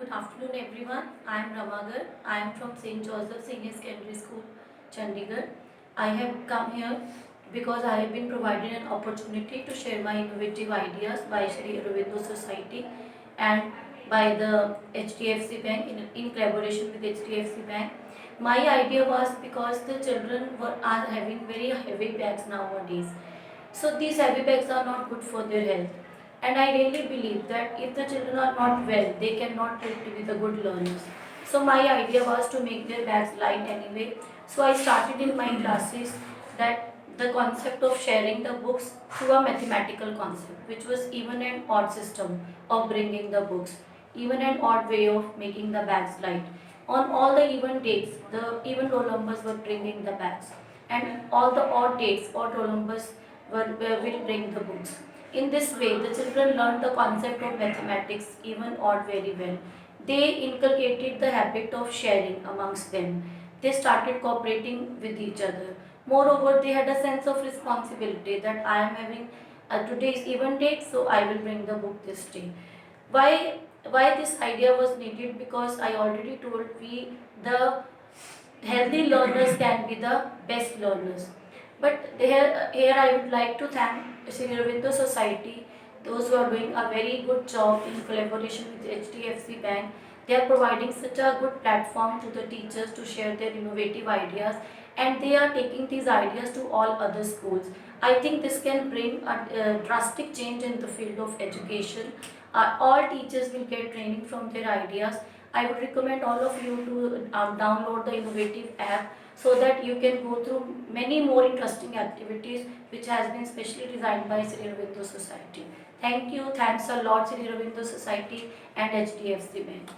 Good afternoon everyone. I am Ramagar. I am from St. Joseph Senior Secondary School, Chandigarh. I have come here because I have been provided an opportunity to share my innovative ideas by Shri Aurobindo Society and by the HDFC Bank in collaboration with HDFC Bank. My idea was because the children are having very heavy bags nowadays. So these heavy bags are not good for their health. And I really believe that if the children are not well, they cannot be the good learners. So my idea was to make their bags light anyway. So I started in my classes that the concept of sharing the books through a mathematical concept, which was even an odd system of bringing the books, even an odd way of making the bags light. On all the even dates, the even roll numbers were bringing the bags, and all the odd dates, odd roll numbers will bring the books. In this way, the children learned the concept of mathematics, even odd, very well. They inculcated the habit of sharing amongst them. They started cooperating with each other. Moreover, they had a sense of responsibility that I am having today's event date, so I will bring the book this day. Why this idea was needed? Because I already told we the healthy learners can be the best learners. But here I would like to thank Sri Aurobindo Society, those who are doing a very good job in collaboration with HDFC Bank. They are providing such a good platform to the teachers to share their innovative ideas, and they are taking these ideas to all other schools. I think this can bring a drastic change in the field of education. All teachers will get training from their ideas. I would recommend all of you to download the innovative app so that you can go through many more interesting activities which has been specially designed by Sri Aurobindo Society. Thank you. Thanks a lot Sri Aurobindo Society and HDFC Bank.